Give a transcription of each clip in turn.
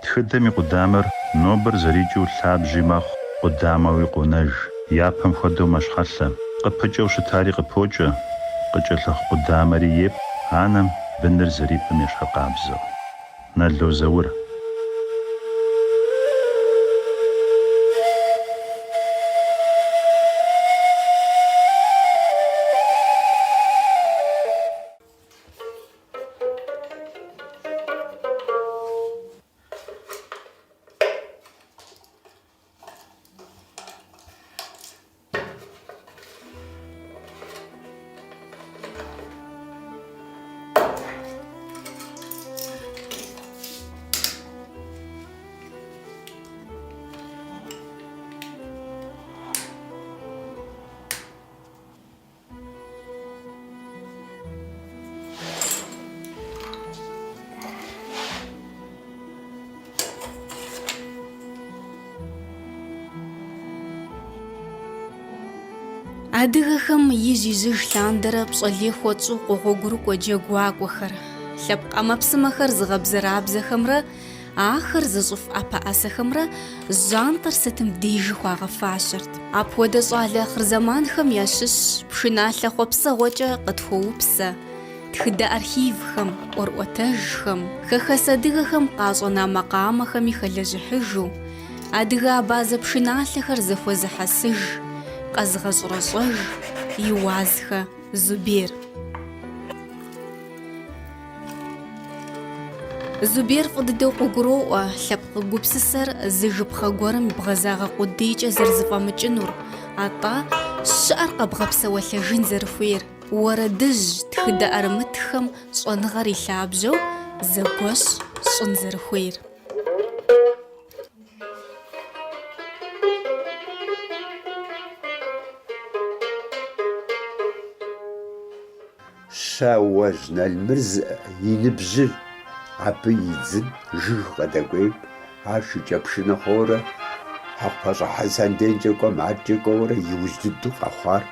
Тхыдэм и къудамэр нобэр зэрикӀыу лъабжьи мэхъу, къудамэуи къонэж. Япэм хуэдэу мэщхьэлъэ. КъыпыкӀэу щытари къыпокӀэ. КъыкӀэлъыхь къудамэри епӀ, анэм быныр зэрипӀым ещхьэкъабзэу. Налозаур. Адыгэхэм иж-ижыж лъандэрэ пщӏэлей хуэщӏу къугъуэгурыкӏуэ джэгуакӏуэхэр, лъэпкъ ӏэмэпсымэхэр зыгъэбзэрабзэхэмрэ ахэр зыщӏыф ӏэпэӏэсэхэмрэ жьантӏэр сытым дежи хуагъэфащэрт. Апхуэдэ щӏалэ хъырзэманхэм ящыщ пшыналъэ хъуэпсэгъуэкӏэ къытхуоупсэ тхыдэ архивхэм, ӏуэрыӏуэтэжхэм, хэхэс адыгэхэм къащӏэна макъамэхэми хэлэжьыхьыжу, адыгэ абазэ пшыналъэхэр зэхуэзыхьэсыж, къэзгъэщӏрэщӏэж и уазхэ Зубер. Зубер фӏы дыдэу къыгуроӏуэ лъэпкъ гупсысэр зы жыпхъэ гуэрым и бгъэзагъэ къудейкӏэ зэрызэфӏэмыкӏынур, атӏэ щыӏэр къэбгъэпсэуэлъэжын зэрыхуейр, уэрэдыжь тхыдэ ӏэрымытхэм щӏэныгъэр и лъабжьэу зэгуэщ щӏын зэрыхуейр. Щауэж Налмырз и ныбжьыр абы и дзым жыг къэдэкӏуейм ар шыкӏэпшынэ хъуорэ Хьэкъупэщӏэ Хьэсэн денкӏэ кӏуэм адэкӏэ кӏуэурэ иужь дыдэу къэхъуар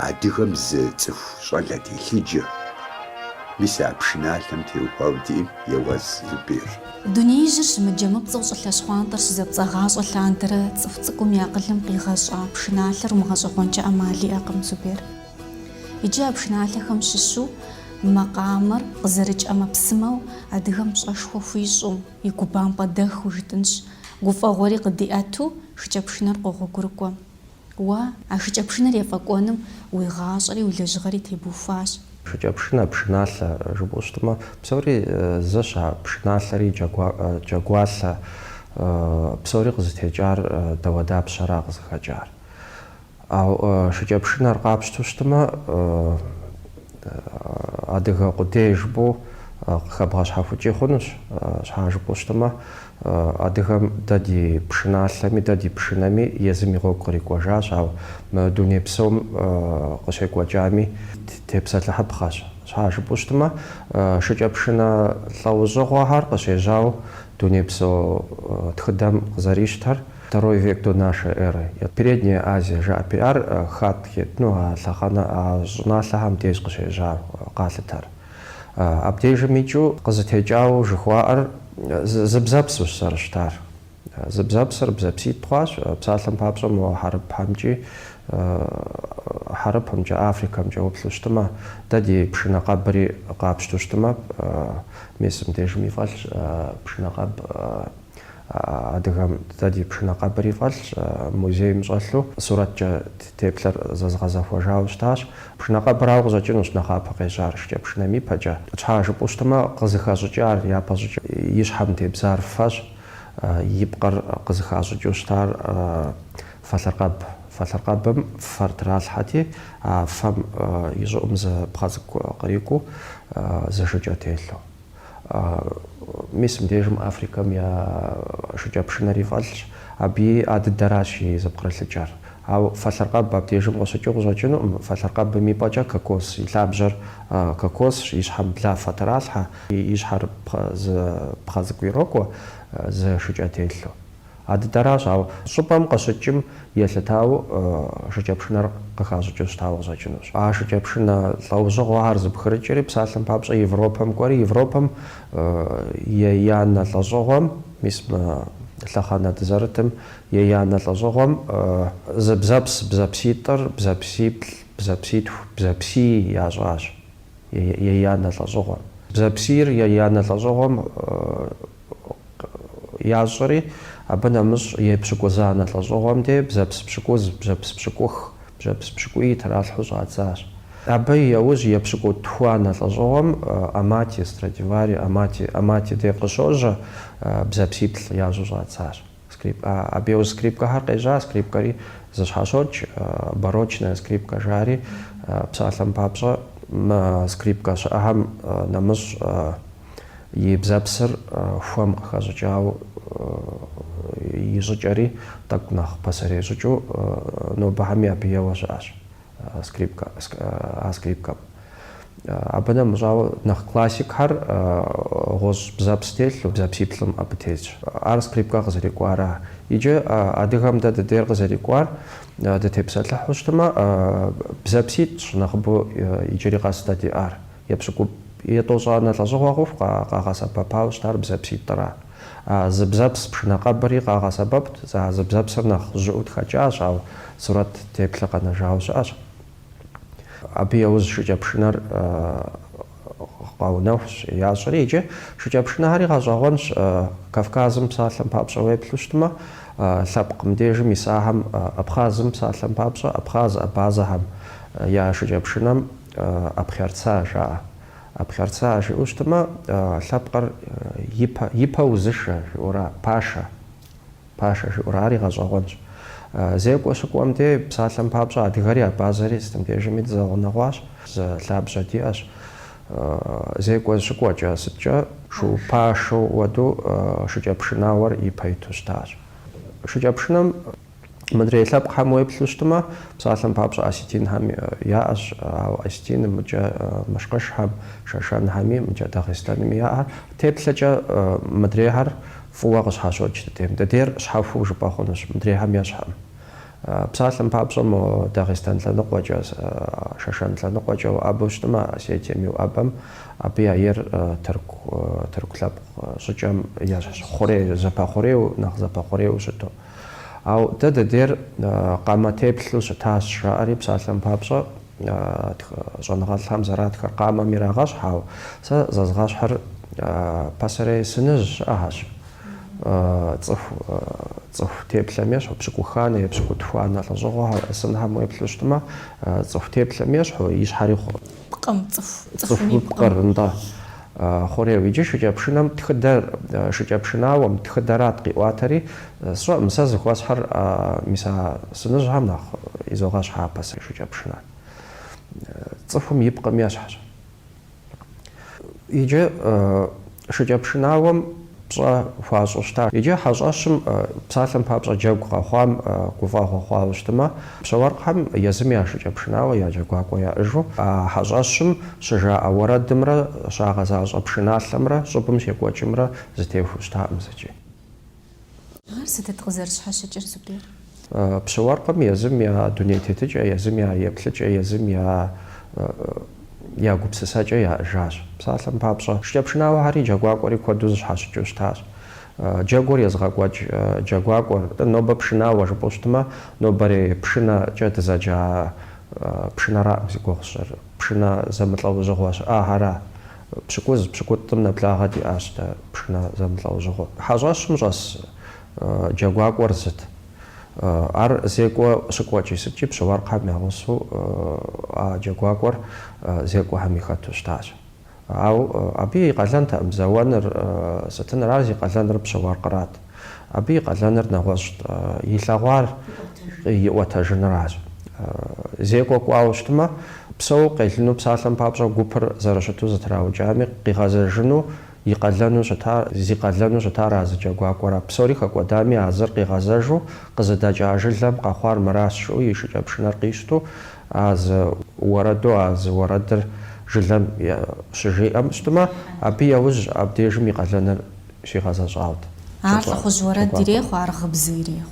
адыгэм зы цӏыху щӏалэ телъыджэ. Мис а пшыналъэм теухуауэ диӏэм еуэз Зубер. Дунеижьыр щымыджэмыпцӏэу щӏылъэ щхъуантӏэр щызэпцӏэгъащӏэ лъандэрэ цӏыху цӏыкӏум и акъылым къигъэщӏа пшыналъэр умыгъэщӏэгъуэнкӏэ ӏэмал иӏэкъым Зубер. Иджы а пшыналъэхэм щыщу макъамэр къызэрыкӏ ӏэмэпсымэу адыгэм пщӏэшхуэ хуищӏу, и губампӏэ дэху жытӏынщ, гуфӏэгъуэри къыдиӏэту шыкӏэпшынэр къогъуэгурыкӏуэ. Уэ а шыкӏэпшынэр ефӏэкӏуэным уи гъащӏэри уи лэжьыгъэри тебуфащ. Шыкӏэпшынэ, пшыналъэ жыпӏэу щытмэ, псори зэщ а пшыналъэри джэгуалъэ псори къызытекӏар дауэ дапщэра къызыхэкӏар. Ауэ шыкӏэпшынэр къапщту щытмэ, адыгэ къудей жыпӏэу къыхэбгъэщхьэхукӏи хъунущ. Щхьэ жыпӏэу щытмэ, адыгэм дэ ди пшыналъэми, дэ ди пшынэми езым и гъуэгу кърикӏуэжащ, ауэ мы дуней псом къыщекӏуэкӏами тепсэлъыхьыпхъэщ. Щхьэ жыпӏэу щытмэ, шыкӏэпшынэ лӏэужьыгъуэхэр къыщежьауэ дунейпсо тхыдэм къызэрищтэр Второй век до нашей эры. Передняя Азия жаӏапиӏар хат хетну а лъэхъэнэ а щӏыналъэхэм деж къыщежьа къалъытэр. Абдежым икӏыу къызытекӏауэ жыхуаӏэр зыбзэпсущ зэрыщытар. Зыбзэпсыр бзэпситӏ хъуащ, псалъэм папщӏэ мо хьэрыпхьэмкӏи хьэрыпымкӏэ, Африкэмкӏэ уплъу щытмэ, дэ ди пшынэкъэбри къапщту щытмэ, мисым дежым ифӏэлъщ пшынэкъэб адыгэм дэ ди пшынэкъэбри фӏэлъщ, музейм щӏэлъу сурэткӏэ теплъэр зэзгъэзэхуэжауэ щытащ. Пшынэкъэбрауэ къыщӏэкӏынущ нэхъапэ къежьар шыкӏэпшынэм ипэкӏэ. Щхьэ жыпӏэу щытмэ, къызыхэщӏыкӏар япэщӏыкӏэ и щхьэм тебзар фэщ, и пкъыр къызыхащӏыкӏыу щытар фэлъыркъэбым фэр тралъхьэти, а фэм и щӏыӏум зы пхъэ цӏыкӏу кърикӏуэу зы шыкӏэ телъу. Мисым дежым Африкэм я шыкӏэпшынэри фӏэлъщ, абыи а дыдэращ и зыпкърылъыкӏэр. Ауэ фэлъыркъэб абдежым къыщыкӏыу фэлъыркъэбым ипӏэкӏэ кокос, и лъабжьэр кокосщ, и щхьэм блафэ тралъхьэ, и щхьэр пхъэ цӏыкӏу ирокӏуэ зы шыкӏэ телъу. Адыдэращ, ауэ щӀыпӀэм къыщыкӀым елъытауэ шыкӀэпшынэр къыхащӀыкӀыу щытауэ къыщӀэкӀынущ. А шыкӀэпшынэ лӀэужьыгъуэхэр зыпхырыкӀри псалъэм папщӀэ Европэм кӀуэри, Европэм янэ лӀэщӀыгъуэм, мис лъэхъэнэ дызэрытым янэ лӀэщӀыгъуэм зыбзэпс, бзэпситӀыр, бзэпсиплӀ, бзэпситху, бзэпсий ящӀащ янэ лӀэщӀыгъуэм. Бзэпсийр янэ лӀэщӀыгъуэм ящӀри, абы нэмыщӀ епщыкӀузанэ лӀэщӀыгъуэм де бзэпс пщыкӀуз, бзэпс пщыкӀух, бзэпс пщыкӀуий тралъхьу щӀадзащ. Абы яужь епщыкӀутхуанэ лӀэщӀыгъуэм Амати, Страдивари, Амати де къыщожьэ, бзэпсиплӀ ящӀу щӀадзащ. Абы яужь скрипкэхэр къежьа, скрипкэри зыщхьэщокӀ, барочная скрипкэ жари, псалъэм папщӀэ скрипкэ щыӀэхэм нэмыщӀ и бзэпсыр хуэм къыхэщӀыкӀауэ ищӀыкӀэри, тӀэкӀу нэхъ пасэрей щӀыкӀыу нобэхэми абы еуэ щыӀэщ скрипкэм. Абы нэмыщӀауэ нэхъ классикхэр гъущӀ бзэпс телъу, бзэпсиплӀым абы тетщ. Ар скрипкэ къызэрикӀуара. Иджы адыгэм дэ дыдейр къызэрикӀуар дытепсэлъыхьу щытымэ, бзэпситӀщ нэхъыбэу иджыри къэс дэ диӀар. ЕтӀощӀанэ лӀэщӀыгъуэ хъуху къагъэсэбэпауэ щытар бзэпситӀра. Зы бзэпс пшынэкъэбри къагъэсэбэпт, зы бзэпсыр нэхъ жьыӀуу тхэкӀащ, ауэ сурэт теплъэ къэнэжауэ щыӀэщ. Абы яужь шыкӀэпшынэр къэунэхущ, ящӀри, иджы шыкӀэпшынэхэри гъэщӀэгъуэнщ. Кавказым псалъэм папщӀэ уеплъу щытымэ, лъэпкъ мыбдежым исахэм Абхъазым псалъэм папщӀэ, Абхъаз абазэхэм я шыкӀэпшынэм Абхъерца жаӀэ. Абхъерца жиӀэу щытымэ, лъэпкъыр ипэ узышэ жиӀэурэ, пашэ жиӀэурэ, ари гъэщӀэгъуэнщ. Зекӏуэ щыкӏуэм де псалъэм папщӏэ адыгэри абазэри стымдежми дызэгъунэгъуащ, зы лъабжьэ диӏэщ. Зекӏуэ щыкӏуэкӏэ сыткӏэ шыупашэу уэду шыкӏэпшынауэр ипэ иту щытащ. Шыкӏэпшыным мыдрей лъэпкъхэм уеплъу щытымэ, псалъэм папщӏэ осетинхэм яӏэщ, ауэ осетиным мыкӏэ Мышкъышхэм, Шэшэнхэми, мыкӏэ Дагъистанми яӏэр. Теплъэкӏэ мыдрейхэр фӏыуэ къыщхьэщокӏ дыдейм. Дыдейр щхьэхуэу жыпӏэ хъунущ, мыдрейхэм ещхьым. Псалъэм папщӏэ мо Дагъистан лъэныкъуэкӏэ, Шэшэн лъэныкъуэкӏэ уӏэбэу щытымэ, Осетием иуӏэбэм, абы я ейр тырку лъэпкъ щӏыкӏэм хъурей, зэпэхъурею, нэхъ зэпэхъурею щыту. Ауэ дэ дыдейр къамэ теплъу щытащ жаӏэри псалъэм папщӏэ, щӏэныгъэлӏхэм зэратхэр къамэм ирагъэщхьауэ, сэ зэзгъэщхьыр пасэрей сыныжь щыӏэщ. Цӏыху теплъэм ещхьу, пщыкӏуханэ е пщыкӏутхуанэ лӏэщӏыгъуэхэр ӏысынхэм уеплъу щытымэ, цӏыху теплъэм ещхьу, и щхьэри цӏыхуми пкъыр, нтӏэ, хъурею. Иджы шыкӏэпшыным тхыдэр, шыкӏэпшынауэм тхыдэрат къиӏуатэри, сщӏэӏым сэ зыхуэсхьыр мис а сыныжьхэм нэхъ изогъэщхьа пасэрей шыкӏэпшынэр. Цӏыхум и пкъым ещхьщ. Иджы шыкӏэпшынауэм пщӏэ хуащӏу щытащ. Иджы хьэщӏэщым псалъэм папщӏэ джэгу къэхъуам гуфӏэгъуэ хъуауэ щытымэ, пщэуэркъхэм езым я шыкӏэпшынауэ я джэгуакӏуэ яӏыжу, а хьэщӏэщым щыжаӏэ уэрэдымрэ щагъэзащӏэ пшыналъэмрэ щӏыбым щекӏуэкӏымрэ зытехуэу щытаӏым зыкӏи. Ар сытыт къызэрыщхьэщыкӏыр Зубер? Пщэуэркъым езым я дуней тетыкӏэ, езым я еплъыкӏэ, езым я гупсысэкӏэ яӏыжащ. Псалъэм папщӏэ шыкӏэпшынауэхэри джэгуакӏуэри куэду зыщхьэщыкӏыу щытащ. Джэгур езыгъэкӏуэкӏ джэгуакӏуэр, нобэ пшынауэ жыпӏэу щытымэ, нобэрей пшынэкӏэ дызэджа пшынэраӏым си гугъущӏыр, пшынэ зэмылӏэужьыгъуэ щыӏагъэра. Пщыкӏуз, пщыкӏутӏым нэблагъэ диӏащ дэ пшынэ зэмылӏэужьыгъуэ. Хьэщӏэщым щӏэс джэгуакӏуэр зыт. Ар зекӏуэ щыкӏуэкӏи сыткӏи пщэуэркъхэм ягъусэу а джэгуакӏуэр зекӏуэхэм и хэту щытащ. Ауэ абы и къалэнтэӏым зэуэныр, сытыныр, ар зи къалэныр пщэуэркъырат. Абы и къалэныр нэгъуэщӏт, и лъэгъуар иӏуэтэжыныращ. Зекӏуэ кӏуауэ щытымэ, псэу къелыну псалъэм папщӏэ гупыр зэрыщыту зытраукӏами, къигъэзэжыну зи къэлэну щытар а зы джэгуакӏуэра. Псори хэкӏуэдами, а зыр къигъэзэжу къызыдэкӏа жылэм къэхъуар мыращ щыӏэу и шыкӏэпшынэр къищту, а зы уэрэдыр жылэм щыжиӏэм щытымэ, абы яужь абдежым и къалэныр щигъэзэщӏауэ. لخوج ورد ديريخ وعرغ بزيريخ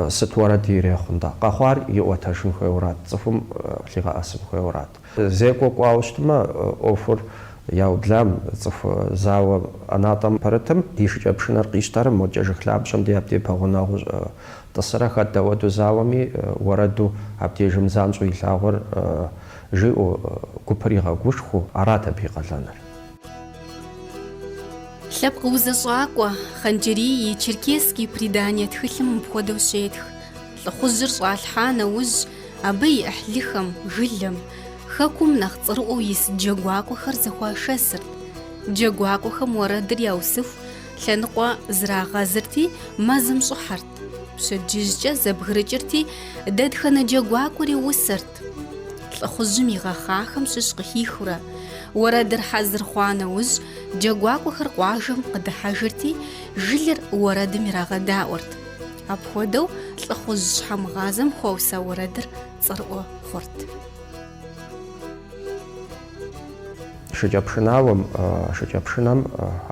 ست ورد ديريخ دا قخوار يوتاشن خويورات صفم لغا اسم خويورات زيكو قواوشتما اوفر ياودلام صف زاو اناتم برتم ديش جابشنر قيشتر موجه خلابشم دي ابدي باغوناغ تصرخ داودو زاومي وردو ابدي جمزانشو يلاغور جيو كوبريغا غوشخو اراتا بيقلانر لبق وزشاقوا خنجري تشركيسكي بريدانية تخلم بخودو شيتخ لخوزر شالحانا وج أبي أحليخم غلم خاكم نخطرقو يس جاقواقو خرزخوا شاسر جاقواقو خم وردر يوسف لنقوا زرا غازرتي مازم صحرت بشجيججا زبغرجرتي دادخنا جاقواقو ري وسرت لخوزمي غاخاخم ششقهيخورا وردر حزر خوانا وج جاقواقو خرقواجم قد حاجرتي جلر وردم راغا داورت أبخودو لخوز شحم غازم خوسا وردر تصرقو خورت شجابشنام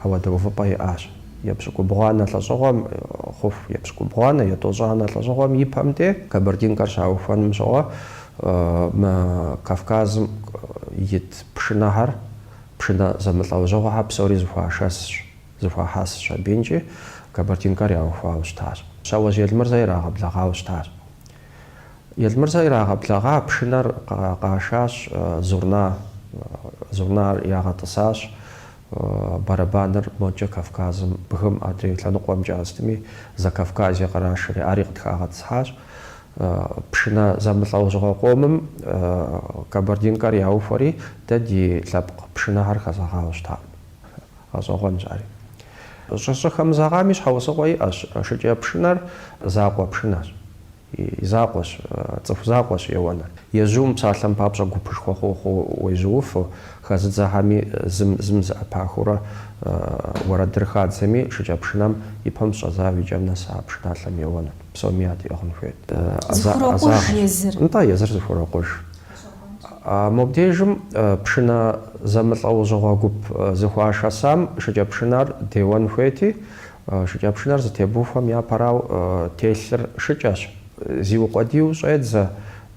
أودو فباي آش يبسكو بغانا لزغوام خوف يبسكو بغانا يتوزانا لزغوام يبهم دي كبردين كارشاو فان مزغوا ما كافكاز يت بشناهر بشنا زملتاو زغوها بسوري زفوا حاس شابينجي كبردين كارياو فاوشتار شاوز يلمرزا يراغ بلغاوشتار يلمرزا يراغ بلغا بشنر قاشاش زورنار ياغا تصاش барабаныр моджа Кавказым бгым адрейтлану қуамжастыми за Кавказе қарашыри ариғт қағатсхаш пшына замылауызға қомым кабардинкар яуфари дади лапқ пшына хар қазағауышта азоған жари жасы хамзағамиш хаусы қой ашыжа пшынар зақуа пшынар изақуаш цыф зақуаш еванар езум псалам папша гупышхо ойзуфу хазыдзахами зымз апахура варадырхадзами шыжапшынам ипам шазавиджам наса пшыналам еванар псомият яхунфет зухурокуш езір да езір зухурокуш мобдежим пшына замылауызға гуп зухуашасам шыжапшынар деван фети шыжапшынар затебуфам я парау теллер шыжаш зиуқадиу шайдза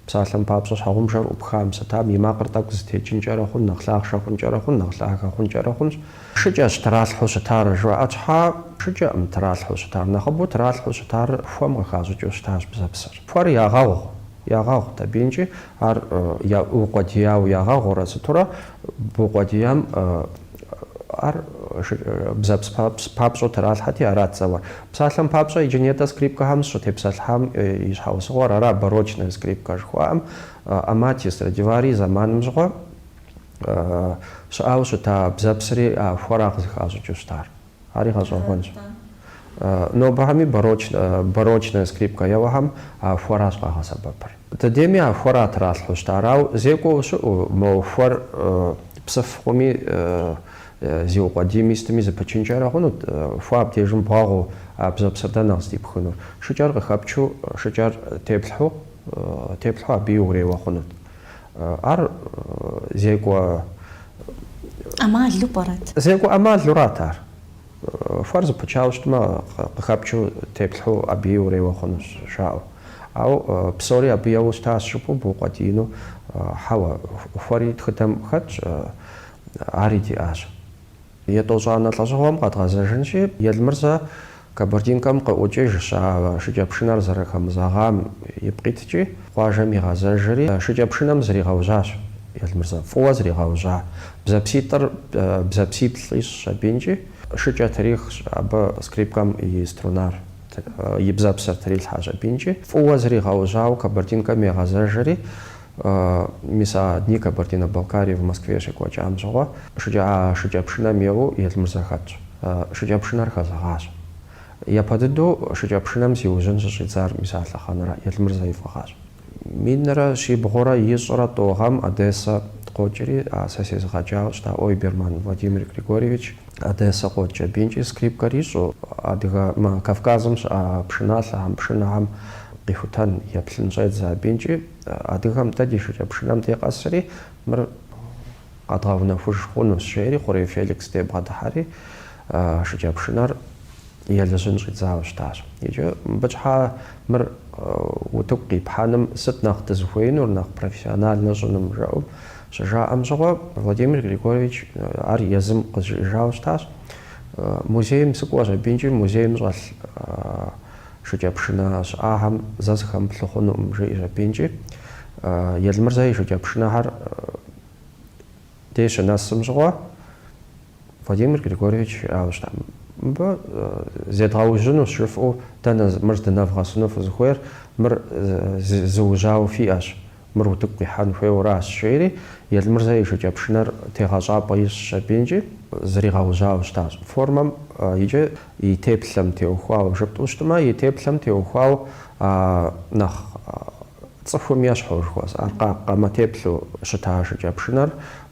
псалам папсос хагумшар упхам сатам имақыртак зтечинчарахун нахлаахшахунчарахун нахлаахахунчарахун шыжаш таралхусатар жуачха шыжам таралхусатар нахабу таралхусатар фам гахазучусташ бзапсар фар яғау табинчи ар я уқадияу яғау расатура буқадиям ар бзапс папсо таралхати аратсава псалам папсо иджинета скрипка хам шо тепсалхам ишхаусгор ара барочная скрипка жхуам аматис радивари заманым жхо шау шта бзапсри форах зхазучустар ари газогонж но бахами барочная скрипка явахам фораш гасабапар тадемия фора таралхуштарау зеко шу мо фор псафхуми зиуқадимистами запачинчарахуну фаб тежим багу абзапсарданас типхуну шучар гахапчу шучар теплху биуревахунут ар зеко амаллу барат зеко амаллу ратар фарз пачауштма гахапчу теплху биуревахунус шау ау псори абиаустас шупу буқатину хава фарит хатам хач арити аш يتوزعنا لازغوام قد غزاجنشي يلمرزا كبردينكم قوجي شجابشنار زرخم زغام يبقيتجي قواجمي غزاجري شجابشنام زري غوجاش يلمرزا فوازري غوجا بزابسيتر بزابسيتليش شابينجي شجا تاريخ ابا سكريبكم يسترونار يبزابسر تاريخ حاجه بينجي فوازري غوجا كبردينكم غزاجري миса дни Кабардино-Балкарии в Москве шиквачам жого шыжапшына меву елмырзахач шыжапшынар хазагаш я подыду шыжапшынам зиужын жыжыцар мисалла ханара елмырзаифагаш миннера шибгора ешора тогам Одесса кочери сасез гача шта Ойберман Владимир Григорьевич Одесса коча бинчи скрипка ришо адыга ма Кавказым пшыналам пшынам قيفوتان يبلن جايد زابينجي أديهم تدي شجع بشنام تيقاسري مر قطعنا فوش خونو الشعري خوري فيليكس تيبغى دحاري شجع بشنار يلزم شيء شتاش يجي بجحا مر وتبقي بحانم ست ناخ تزوين ورناخ بروفيسيونال نجنم جاوب شجاع أمزغو فلاديمير غريغوريوفيتش ار يزم قجاو شتاش موزيم سكواجا بينجي موزيم زغال شجابشنا شاهم زازخم بلخونو مجي بينجي يلمرزاي شجابشنا هر ديش ناس سمزغو فلاديمير غريغوريوفيتش اوشتام با زيدغاوجنو شرفو تانا مرز نافغاسنو فزخوير مر زوجاو فياش مر وتبقي حان في وراس شيري يلمرزاي شجابشنر تيغاجا بايش شابينجي زريغاوجاو شتاش فورمام يجي يتبلم تيوخواو جبتوشتما يتبلم تيوخواو ناخ تصفو مياش حوشخواس قاما تبلو شتا شجابشنر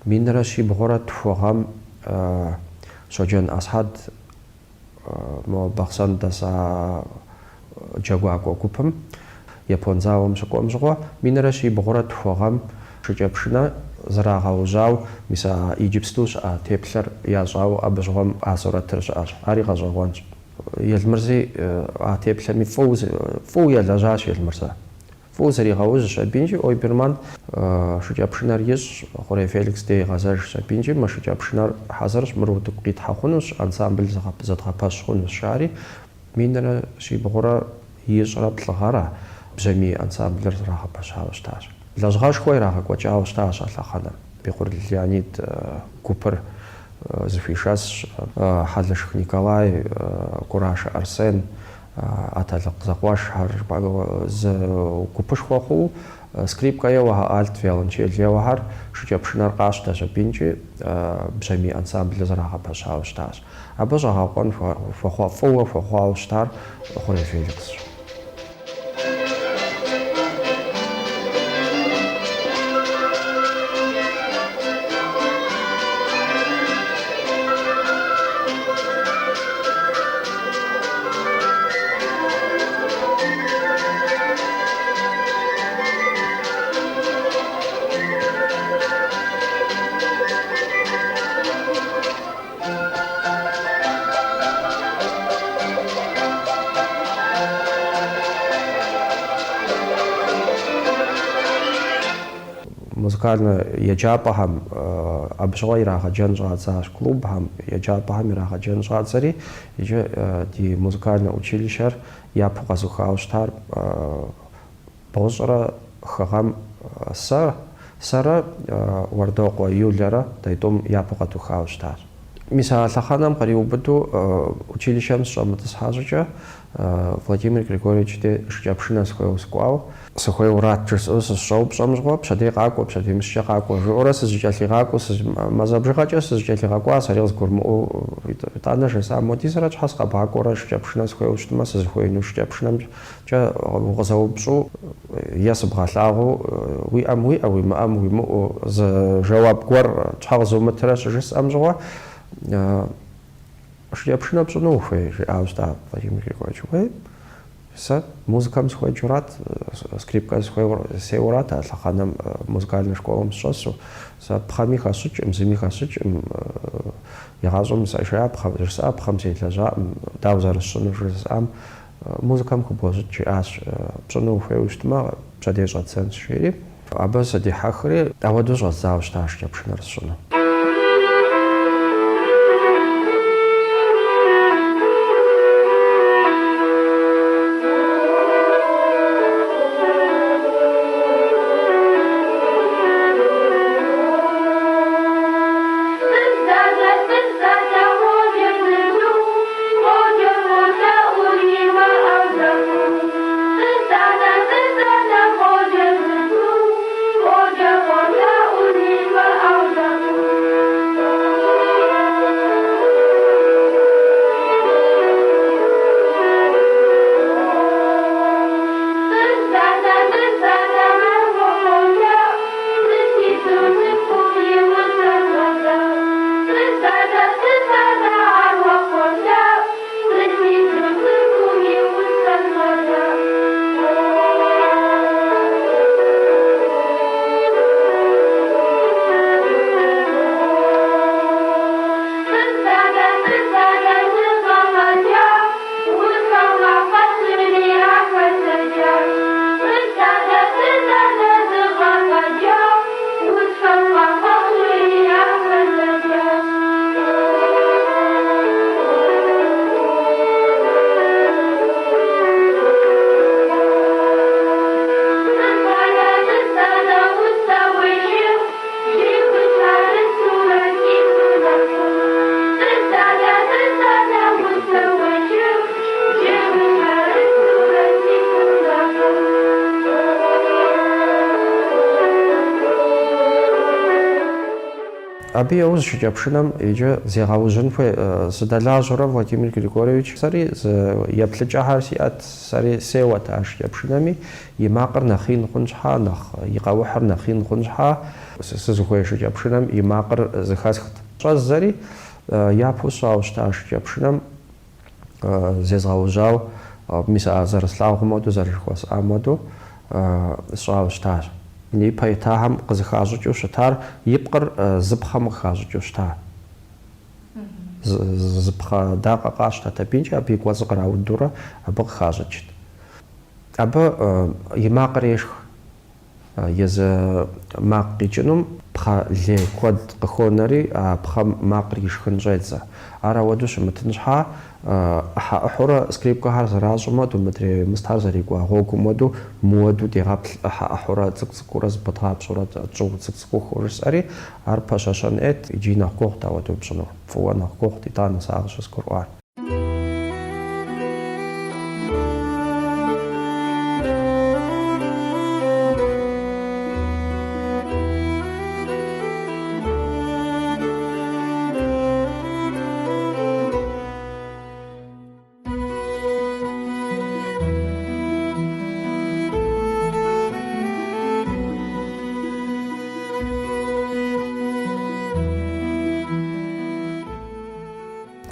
مينراشي بغورة تفوغام شجن أصحاد مو بخشان دسا جاغوا كوكوبم يابونزاوم شكوم شكوا مينراشي بغورة فوغام شجابشنا زراغاوجاو ميسا إيجيبستوش تيبلر يازاو أبجوام أسورة ترشاش أري غازوانج يلمرزي تيبلر مي فو يلجاش يلمرزا فو زري غاوج شابينجي أوي برمان شجابشنار يش خوري فيليكس دي غازاج شابينجي ما شجابشنار حضرش مرود بقيت حخونوش انسامبل زغاباش خونوش شعري مينرا شي بغورا يش راب لغارا بجميع انسامبل زغاباش هاوشتاش لازغاش خوي راها كواتش هاوشتاش أطلقنا بيقول ليونيد كوبر زفيشاس حدلش نيكولاي كوراش أرسن أتلق زقواش هر ز كوبش خواخو سكريبكا يوها ألت فيلنشيل يوهر شجابشنار قاش تاش بينجي بجميع أنسامبل زراعة باش هاوشتاش أبجا هاوقن فخوا فوا فخوا هاوشتار خوري فيليكس مузыкальна яджапахам абжой раха джанжацаш клубхам яджапахам раха джанжацари иже ди музыкальна училищер япхазухауштар бозра хагам сара вардоқо юлера тайтом япхатухауштар мисал лаханам қариубту училищем шаматасхажа Владимир Григорьевич де шджапшина схоускуау схой уратчс ус шоуп шамжго пшадиqaqo пшадимшчaqaqo жорас зжалиqaqo мазабжгача зжалиqaqo сарилс гурму танаш самотисрач хасqabaqora шджапшина схоуштма схоину шджапшинам ча гозаупшу ясбгалагу уи амуи ави маамуи мо з жавабгор чхагзуматраш жис амжго шляпшина пшнуфе ауста Владимир Григорьевич вы са музыкам схой журат скрипка схой сеурат алханам музыкальный школам шосу са пхамиха сучм зимиха сучм ягазум саша пхамжса пхамсетлажа давзаршну жсам музыкам хубожич аш пшнуфе устма чадежа ценшери абаса ди хахри авадуж завшта шляпшина рсуну Thank you. Абы яуз щыкӏэпшынэм иджы зегъэужьын хуей сыдэлажьэурэ Владимир Григорьевич сэри еплъыкӏэхьэр сиӏэт, сэри сеуэт а щыкӏэпшынэми и макъыр нэхъ ин хъун щхьа, и къэухьыр нэхъ ин хъун щхьа сызыхуей щыкӏэпшынэм и макъыр зыхэсхт. Щӏэзэри япэу щӏауэ щыта щыкӏэпшынэм зезгъэужьауэ мис а зэрыслъагъум хуэдэу зэрыжыхуэсӏам хуэдэу щӏауэ щытащ. И пэ итагъэм къызыхащӏыкӏыу щытар и пкъыр зыпхъэм къыхащӏыкӏыу щыта. Зыпхъэ дакъэ къащтэрт абыинчӏэ, абы и кӏуэцӏыр къраудурэ абы къыхащӏыкӏт. Абы и макъыр ешх. Езы макъ къикӏынум пхъэ лей куэд къыхуонэри а пхъэм макъыр ишхын щӏедзэ. Ар ауэдэу щымытын щхьа ӏыхьэ ӏыхьурэ скрипкэхьэр зэращӏым хуэдэу, мыдрей мыстхьэр зэрикӏуа гъуэгум хуэдэу мыуэду дегъэплъ ӏыхьэ ӏыхьурэ цӏыкӏ-цӏыкӏуурэ зэбыдгъапщӏурэ тӏэщӏу цӏыкӏ-цӏыкӏуу жысӏэри ар пэщэщэн ӏейт, иджы нэхъ гугъут ауэдэу пщӏыну. Фӏыуэ нэхъ гугъут, итӏанэ сэ къыщызгурыӏуар.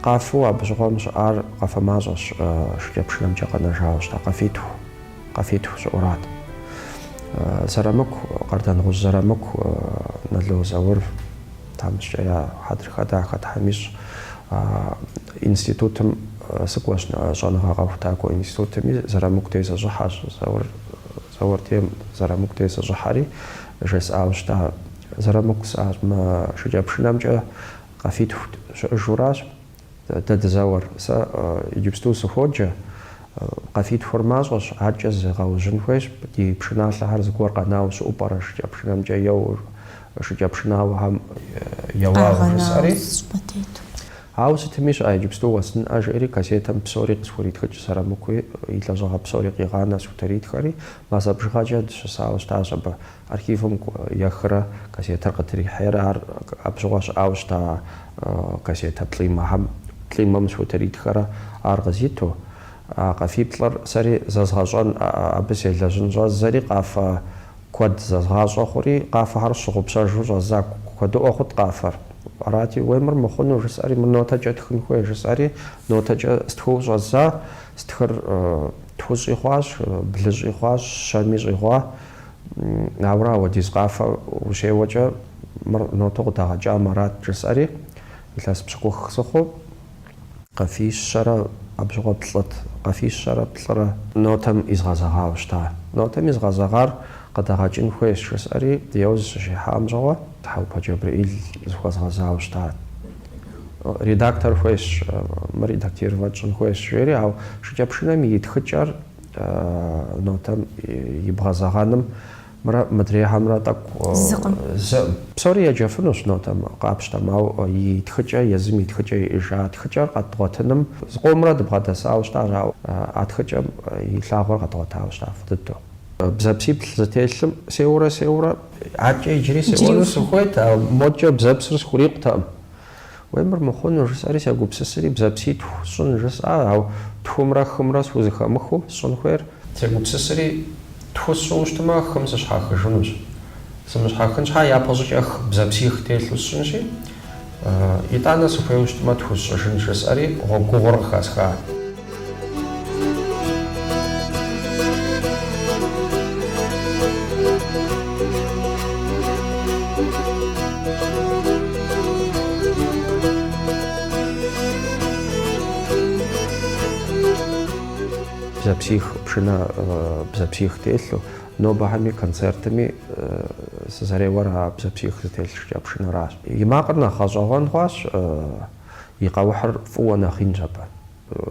Къафэу абы щыгъуэм щыӏар къафэ-мащӏэщ шыкӏэпшынэмкӏэ къэнэжауэ щыта, къафитху щыӏурат. Зэрымыку, къардангъужь зэрымыку Налоо Заур тамыщкӏэ я хьэдрыхэ дахэ тхьэмищ институтым сыкӏуэщ, щӏэныгъэ къэхутакӏуэ институтыми зэрымыку дей зэщӏыхьэщ. Заур тем зэрымыку дей зэщӏыхьэри жесӏауэ щыта. Зэрымыку сӏащ, мы шыкӏэпшынэмкӏэ къафитху щыӏэжуращ. Дадзауэр сэ иджыпсту сыхуоджэ, къафитхур мащӏэщ, аркӏэ зегъэужьын хуейщ, ди пшыналъэхэр зыгуэр къэнауэ щыӏупӏэрэ шыкӏэпшынэмкӏэ еуэу, шыкӏэпшынауэхэм еуауэ жысӏэри. Ауэ сытми щыӏэ иджыпсту уэсынӏэ жиӏэри кассетэм псори къысхуритхыкӏ зэрымыкуи, и лэжьыгъэ псори къигъанэ схутыритхэри, мазэ бжыгъэкӏэ дыщысауэ щытащ, абы архивым ехырэ кассетэр къытрихьейрэ, ар абжьыгъуэ щыӏауэ щыта кассетэ плӏимэм схутыритхэрэ ар къызиту. Къафиплӏыр сэри зэзгъэщӏэн, абы селэжьын щӏэзэри къафэ куэд зэзгъащӏэ хъури, къафэхэр щыгъупщэжу щӏэза куэдыӏуэ хъурт къафэр. Арати уемыр мыхъуну жысӏэри, мы нотэкӏэ тхын хуей жысӏэри, нотэкӏэ стхуэу щӏэза, стхыр тху щӏихъуащ, блы щӏихъуащ, щэми щӏихъуа. Ауэрэ апхуэдиз къафэ ущеуэкӏэ мыр нотэ къыдагъэкӏам арат жысӏэри, илъэс пщыкӏух сыхъуу къафищэрэ абжьыгъуэ плӏыт, къафищэрэ плӏырэ нотэм изгъэзэгъауэ щыта. Нотэм изгъэзэгъар къыдагъэкӏын хуейщ жысӏэри, еуз щыщихьам щӏыгъуэ Тхьэупэ Джэбрыӏил зыхуэзгъэзауэ щытат. Редактор хуейщ, мы редактировать щӏын хуейщ жери, ауэ шыкӏэпшынэм и тхыкӏэр нотэм ибгъэзэгъэным мыдрейхьэмрэ тӏэкӏу псори еджэфынущ нотэм къапщтэм, ауэ и тхыкӏэ, езым и тхыкӏэ иӏыжа тхыкӏэр къэдгъуэтыным зыкъомрэ дыбгъэдэсауэ щытащ, ауэ а тхыкӏэм и лъагъуэр къэдгъуэтауэ щыта дыдэу. Бзэпсиплӏ зытелъым сеуэрэ аркӏэ иджыри сеуэну сыхуейт, модкӏэ бзэпсыр схурикъутэкъым. Уемыр мыхъуну жысӏэри сегупсысри бзэпситху сщӏын жысӏа, ауэ тхумрэ хымрэ схузыхэмыхуу сщӏын хуейр сегупсысри тху сщӏыну щытмэ хым сыщхьэхыжынущ. Сымыщхьэхын щхьа япэ щӏыкӏэ бзэпсих телъу сщӏынщи, итӏанэ сыхуейуэ щытмэ тху сщӏыжын жысӏэри гъуэгугъур къыхэсха. Бзэпсих пшынэ, бзэпсих телъу, нобэхэми концертами сызэреуэр а бзэпсих зытелъ шыкӏэпшынэращ. И макъыр нэхъ гъэщӏэгъуэн хъуащ, и къэухьыр фӏыуэ нэхъ инщ абы.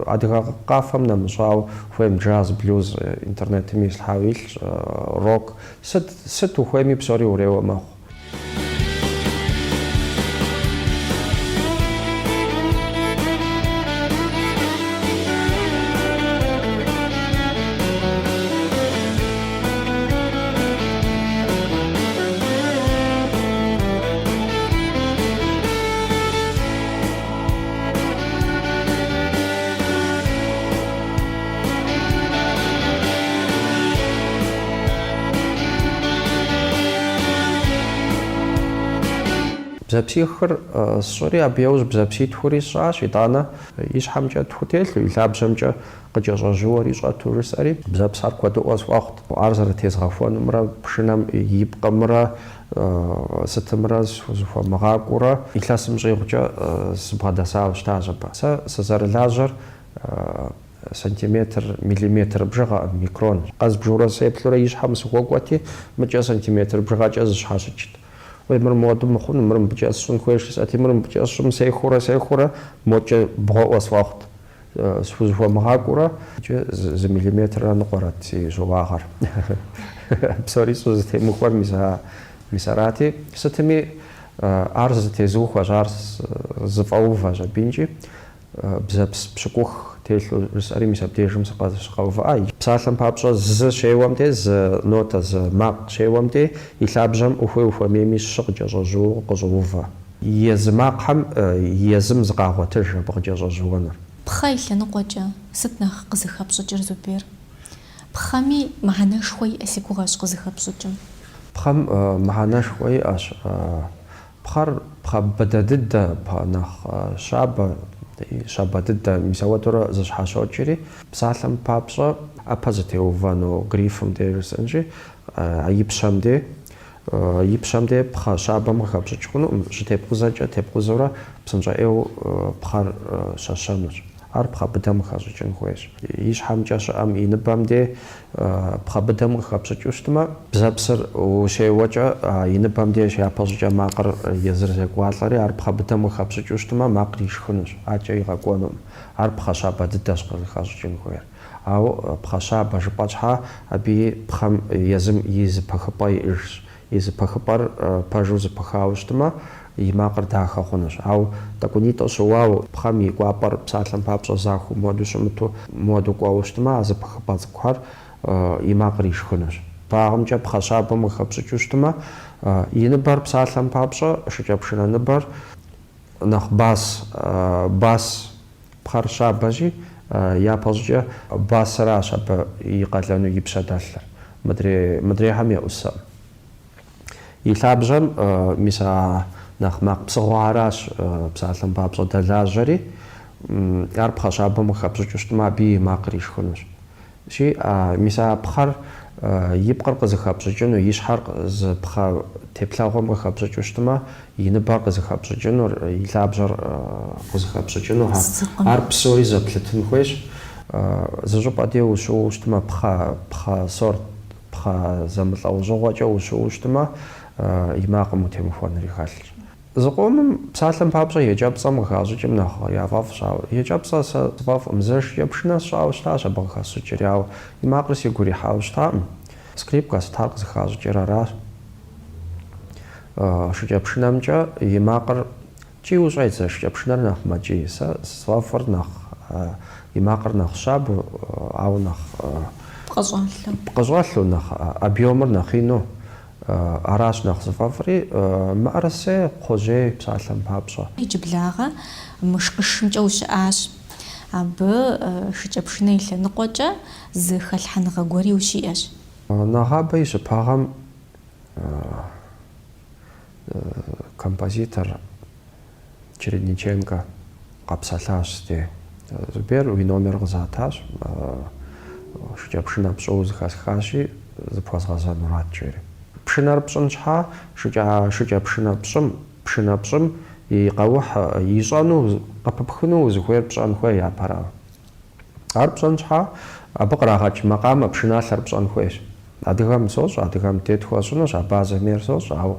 Адыгэ къафэм нэмыщӏауэ хуейм джаз, блюз, интернетым ислъхьауэ илъщ, рок, сыт ухуейми псори уреуэ мэхъу. бзэпсихэр сщӏыри абы яужь бзэпситхури сщӏащ, итӏанэ и щхьэмкӏэ тху телъу, и лъабжьэмкӏэ къыкӏэщӏэжьыуэри щӏэту жысӏэри бзэпсхьэр куэдыӏуэ сфӏэхъут. Ар зэрытезгъэхуэнумрэ пшынэм и пкъымрэ сытымрэ зыхуэмыгъакӏуэрэ илъэсым щӏигъукӏэ сыбгъэдэсауэ щытащ абы. Сэ сызэрылажьэр сантиметр, миллиметр бжыгъэ, микрон. Къэз бжурэ сеплъурэ и щхьэм сыхуэкӏуэти, мыкӏэ сантиметр бжыгъэкӏэ зыщхьэщыкӏт. Мыр моду мыхъуну, мыр мыбыкӏэ сщӏын хуейщ жысӏэти, мыр мыбыкӏэ сщӏым сехурэ модкӏэ бгъуэӏуэ сфӏэхъут. Схузыхуэмыгъакӏуэрэ зы миллиметрэ ныкъуэрэт си щӏыуагъэр. Псори щӏу зытемыхуэр мис арати, сытми ар зытезухуэщ, ар зыфӏэувэщ абинчӏи, бзэпс пщыкӏух телъу жысӏэри мис абдежым сыкъэувыӏа. Псалъэм папщӏэ зы щеуэм де, зы нотэ, зы макъ щеуэм де, и лъабжьэм ухуейми щы къыкӏэщӏэжьыу къыщӏоувэ. Езы макъхэм езым зыкъагъуэтыж абы къыкӏэщӏэжьыуэныр. Пхъэ и лъэныкъуэкӏэ сыт нэхъ къызыхэпщӏыкӏыр Зубер? Пхъэми мыхьэнэшхуэ иӏэ си гугъэщ къызыхэпщӏыкӏым. Пхъэм мыхьэнэшхуэ иӏэщ. Пхъэр пхъэ быдэ дыдэ, нэхъ щабэ дыдэ мис ауэдурэ зыщхьэщокӏри, псалъэм папщӏэ ӏэпэ зытеувэну грифым де жысӏэнщи, и пщэм де пхъэ щабэм къыхэпщӏыкӏ хъуну, щытепкъузэкӏэ тепкъузэурэ псынщӏэ ӏейуэ пхъэр щэщэнущ. Ар пхъэ быдэм къыхэщӏыкӏын хуейщ. И щхьэмкӏэ щыӏэм и ныбэм де пхъэ быдэм къыхэпщӏыкӏыу щытмэ, бзэпсыр ущеуэкӏэ и ныбэм де япэ щӏыкӏэ макъыр езыр зекӏуалӏэри, ар пхъэ быдэм къыхэпщӏыкӏыу щытмэ, макъыр ишхынущ, ӏакӏэ игъэкӏуэнум. Ар пхъэ щабэ дыдэщ къызыхэщӏыкӏын хуейр. Ауэ пхъэ щабэ жыпӏэ щхьа, абы пхъэм езым и зыпэхыпӏэ иӏыжщ. И зыпэхыпӏэр пэжу зыпыхауэ щытмэ, и макъыр дахэ хъунущ. Ауэ тӏэкӏунитӏэу щыуауэ пхъэм и кӏуапӏэр псалъэм папщӏэ захуэу моду щымыту, моду кӏуэуэ щытмэ, а зыпэхыпӏэ цӏыкӏухэр и макъыр ишхынущ. Багъымкӏэ пхъэ щабэм къыхэпщӏыкӏыу щытмэ, и ныбэр псалъэм папщӏэ, шыкӏэпшынэ ныбэр нэхъ бас пхъэр щабэжи, япэ щӏыкӏэ басыращ абы и къалэну и пщэдэлъыр. Мыдрейхэм еӏусэ. И лъабжьэм мис нэхъ макъ псыгъуэ аращ псалъэм папщӏэ дэлажьэри, ар пхъэ щабэм къыхэпщӏыкӏыу щытмэ, абы и макъыр ишхынущ. Мис а пхъэр и пкъыр къызыхэпщӏыкӏыну, и щхьэр зы пхъэ теплъэгъуэм къыхэпщӏыкӏыу щытмэ, и ныбэр къызыхэпщӏыкӏыну, и лъабжьэр къызыхэпщӏыкӏыну, ар псори зэплъытын хуейщ. Зы щӏыпӏэ де ущыуэу щытмэ, пхъэ сорт, пхъэ зэмылӏэужьыгъуэкӏэ ущыуэу щытмэ, и макъым утемыхуэнри хэлъщ. Зыкъомым псалъэм папщӏэ еджэпцӏэм къыхащӏыкӏым нэхъ яфӏэфӏщ. Еджэпцӏэ сэ сфӏэфӏӏым, зэшкӏэ пшынэ сщӏауэ щытащ абы къыхэсщӏыкӏыр, ауэ и макъыр сигу ирихьауэ щытаӏым. Скрипкэ сытар къызыхащӏыкӏыр аращ. Шыкӏэпшынэмкӏэ и макъыр кӏий ущӏет, зэшкӏэпшынэр нэхъ мэкӏий. Сэ сфӏэфӏыр нэхъ и макъыр нэхъ щабэу, ауэ нэхъ пкъыщӏэлъу, нэхъ объемыр нэхъ ину. Аращ нэхъ зыфӏэфӏри, мыӏэрысей, кхъужьей псалъэм папщӏэ. Иджыблагъэ мышкъышымкӏэ ущыӏащ. Абы шыкӏэпшынэ и лъэныкъуэкӏэ зы хэлъхьэныгъэ гуэри ущиӏэщ. Нэгъабэ и щыпагъэм композитор Чередниченко къэпсэлъащ сте. Зубер уи номер къызатащ, шыкӏэпшынэ пщӏэу зыхэсхащи, зыпхуэзгъэзэнурат жери. Пшынэр пщӏын щхьа, шыкӏэпшынэ пщӏым и къэухь ищӏэну, къэпыпхыну зыхуейр пщӏэн хуей япэрауэ. Ар пщӏэн щхьа, абы кърагъэкӏ макъамэ пшыналъэр пщӏэн хуейщ. Адыгэм сощӏ, адыгэм тет хуэщӏынущ, а базэми сощӏ, ауэ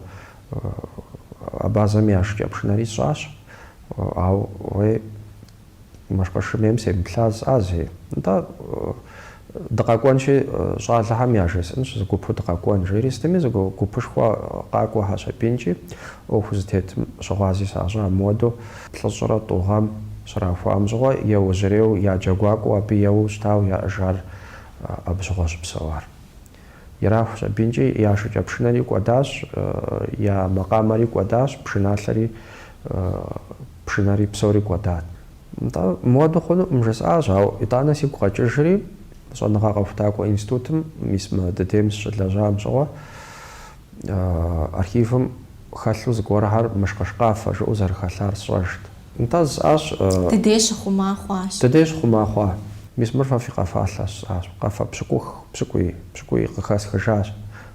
а базэми я шыкӏэпшынэри сщӏащ, ауэ уей машкъышымейм семыплъа зыӏази. НтӀэ дыкъэкӏуэнщи щӏалэхэм яжесӏэнщ, зыгупу дыкъэкӏуэн жери, стыми зыгупышхуэ къакӏуэхьэщ абинчӏи, ӏуэху зытетым щыгъуази сащӏэ, амоду плӏыщӏрэ тӏу гъэм щрахуам щӏыгъуэ еужьреу я джэгуакӏуэу абы еуэу щытауэ яӏыжар абы щыгъуэ щыпсэуар. Ирахущ абинчӏи я шыкӏэпшынэри кӏуэдащ, я макъамэри кӏуэдащ, пшынэри псори кӏуэдат. НтӀэ моду хъунуӏым жысӏащ, ауэ итӏанэ сигу къэкӏыжри, щӏэныгъэ къэхутакӏуэ институтым, мис мы дыдейм сыщылэжьам щыгъуэ, архивым خالو زغورهار مشقشقافه جو زرخالار صوشت انتاز اش تديش خما خواش تديش خما خوا مش مرفا في قفالاش قفا بشكوي قخاس خشاش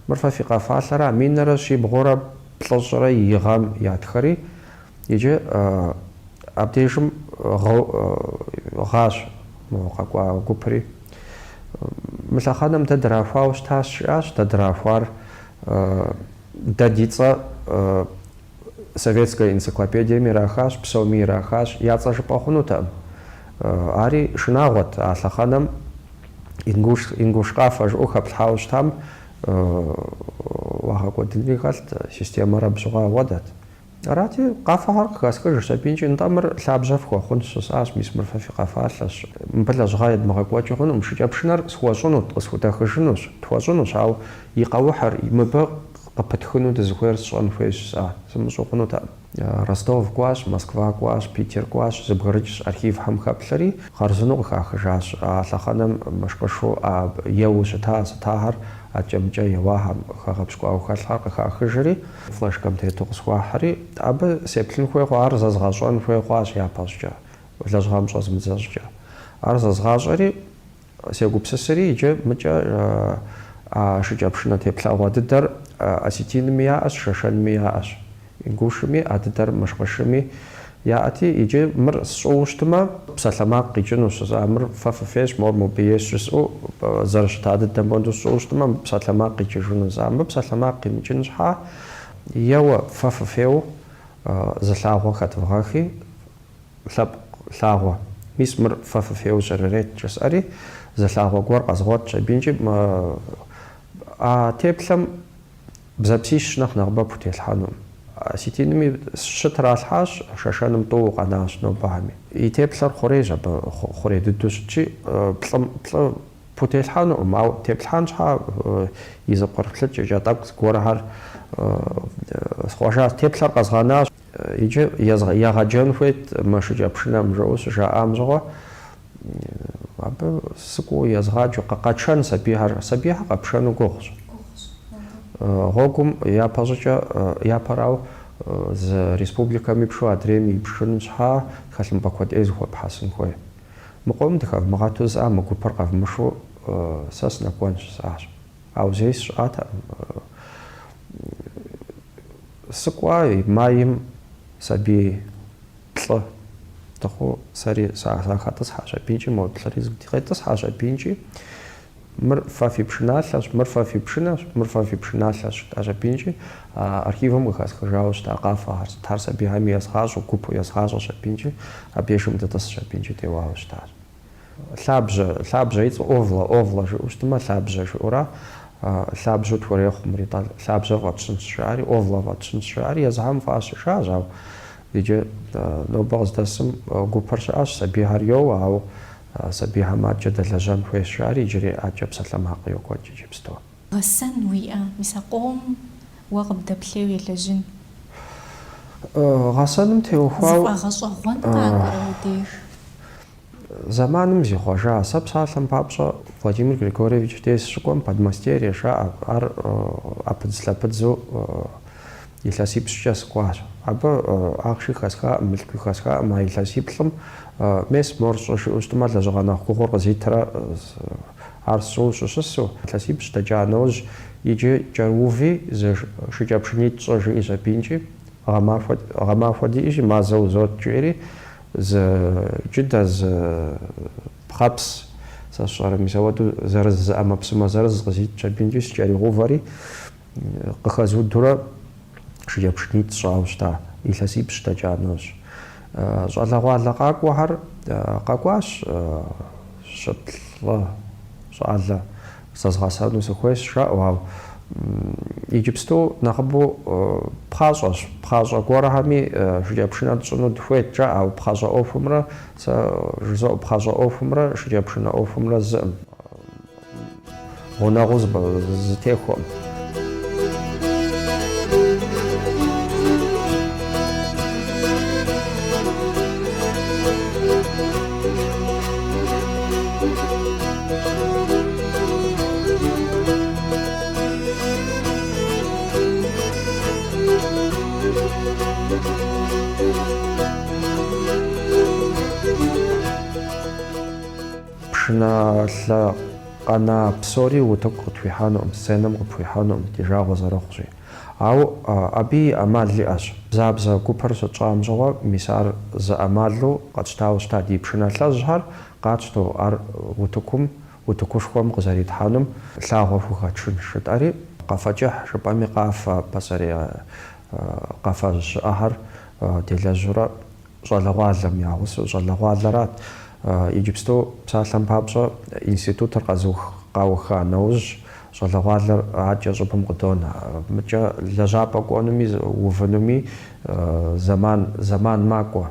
مرفا في قفالرا مينرا شي بغورا بلوزرا يغام ياتخري يجي ابديشم غاش موقع غوبري مثلا خدم تدرافاوش تاش تدрафар дадица советская энциклопедия мирахаш псом мирахаш яца же похнута ари шнагот алаханам ингушкафаш ухаплхаус там вахакодилигалт система рабжуга вадат арати qaфахар каскаж сапинчин тамр лабжав хохун сас мисмр фафи qaфалаш мбалажгайд магаквачхун мшичапшнар схуашунут схутахшнуш твашунуш ау иqawhar имба قبتخنو دزخير صون فيش سمسوقنوتا رостов кваш Москва кваш Питер кваш забгорыч архив хамхаплари харзуну хахжаш алаханам машкашу еушта тахар ачамча явахам хагапшку халхар хахжри флешкам тетуқсхахри аб сеплин хуйгар зазгашон хуйгаш япасча лажгам шозмзажча арзазгашри сегупсасри иже мча шичапшна теплаваддар осетинами шашанми яаш ингушми аддар машкашми яати иже мр соуштма псалама қичнус амр фаффеш мор биешс о зарштад дамбонд соуштма псалама қичжунус амр псалама қимчнсха ява фаффеу залагва хатвахи лагва мисмр фаффеу жаререт часари залагва гор азгот чабинчи теплам бзапсиш нахнарба путелханум осетинами шатралхаш шашаным тоуqanаш нобами и теплар хорежа хореддушчи плам путелхану мау теплханша изоқортлч жатак горахар схожа теплар казганаш иже ягажен фет машижапшнам жоус жаамжо аб ску язгач қақачан сабихар қапшану гохс гогум я пажача я парау з республиками пшу адреми пшунша халм бакват эзхо пхасын хой мقوم дхав магатуз а мгупар qavmshu сас наконч саш аузес ата сquai маим саби пл тахо сари сахатас хаша пинчи модлари згтигайтас хаша пинчи мр фафи пшналаш мр фафи пшнаш мр фафи пшналаш хаша пинчи архивом хасхажаус та qaфар тарса бихамиас хажу купу яс хажу шапинчи абешум датас шапинчи теваус та лабжа иц овла же устма лабжа же ура лабжу творех мритал лабжа ватшин шари овла ватшин шари язам фаш шажав иже нобаз дасм гупаршаш сабихарио ау сабихамач далажан фешари иже ачап саламақ йокочи жипсто غسن ويا مساقوم وقب دبليو يلجن غسنم теухау غشغون قاقروديش заманым зихожа сапсалам папша Владимир Григорьевич тес шком подмастерье ша ар апдслапдзу иласип сейчас кваш аба ахши хасха милки хасха майласиплам мес морсош устмала жагана хухор зитра арсу шусу иласип стаджанож иже джаруви зе шичапшнит сожи изапинчи гамафоди иже мазау зот джери з джидаз пхапс сашара мисавату зараз амапсма зараз зит чапинчи чари говари қахазудура шияпшнит шаушта иласип стаджанож жалагвала қаквахар қакваш шатла шала сазгасану сухвеш шау Египсту нахабу пхажа горахами шияпшина цуну дхвеча ау пхажа офумра са жзо пхажа офумра шияпшина офумра з гонагуз з техом пшыналъэ къэна псори утыку къытхуихьэнукъым, сценэм къыпхуихьэнукъым, ди жагъуэ зэрыхъущи. Ауэ абы и ӏэмал иӏэщ. Бзабзэ гупыр щытщӏам щыгъуэ мис ар зы ӏэмалу къэтщтауэ щыта. Ди пшыналъэжьхэр къатщту ар утыкушхуэм къызэритхьэнум лъагъуэ хухэтшын жытӏэри къэфӏэкӏыхь жыпӏэми къафэ пасэрей къафэ щыӏэхэр делэжьурэ щӏалэгъуалэм ягъусэу щӏалэгъуалэрат. Иджыпсту псалъэм папщӏэ институтыр къауха нэужь щӏалэгъуалэр акӏэ щӏыпӏэм къыдонэ. Мыкӏэ лэжьапӏэ кӏуэнуми увынуми зэман макӏуэ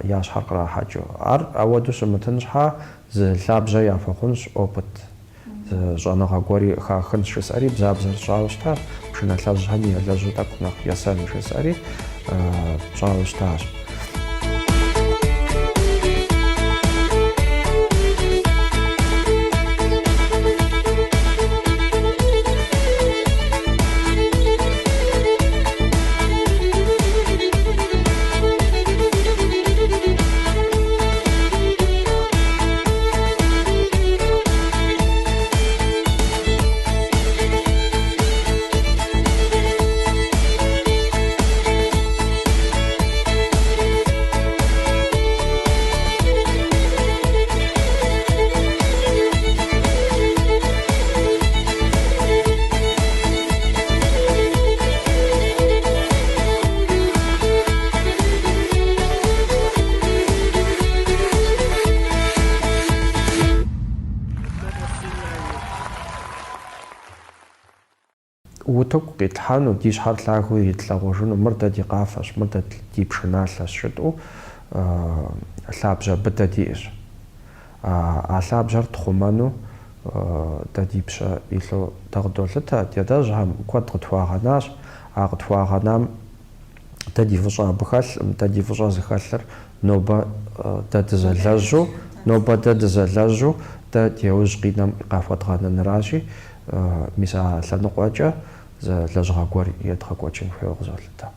я щхьэр кърахьэкӏыу. Ар ауэду щымытын щхьэ зы лъабжьэ яфэхъунщ, опыт щӏэныгъэ гуэри хахынщ жысӏэри бзабзэр щӏауэ щыта, пшынэлъэжьхэми елэжьу тӏэкӏу нэхъ есэн жысӏэри щӏауэ щытащ. Утыку къитхьэну ди щхьэр лъагэу итлъэгъужыну мыр дэ ди къафэщ, мыр дэ ди пшыналъэщ жытӏэу лъабжьэ быдэ диӏэщ. А лъабжьэр тхъумэну дэ ди пщэ илъу дэ къыдолъытэ, дэжьхэм куэд къытхуагъэнащ. А къытхуагъэнам дэ ди выщӏэ абы хэлъым, дэ ди выщӏэ зыхэлъыр нобэ дэ дызэлэжьу дэ теужь къинэм къахуэдгъэнэныращи, мис а лъэныкъуэкӏэ зы лэжьыгъэ гуэр едгъэкӏуэкӏын хуейуэ къызолъытэ.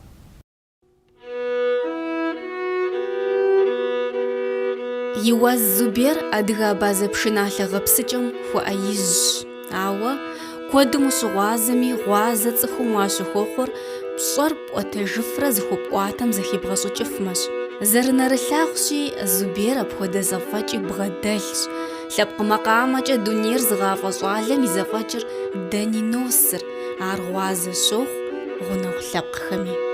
Иуаз Зубер адыгэ базэ пшыналъэ гъэпсыкӏэм хуэӏэ ижьщ. Ауэ куэдым ущыгъуазэми гъуазэ цӏыхум уащыхуэхъур пщӏэр пӏуэтэжыфрэ зыхуэпӏуатэм зэхибгъэщӏыкӏыфмэщ. Зэрынэрылъагъущи, Зубер апхуэдэ зэфӏэкӏи бгъэдэлъщ. Лъэпкъ макъамэкӏэ дунейр зыгъафӏэ щӏалэм и зэфӏэкӏыр дэни носыр, ар гъуазэ щохъу гъунэгъу лъэпкъхэми.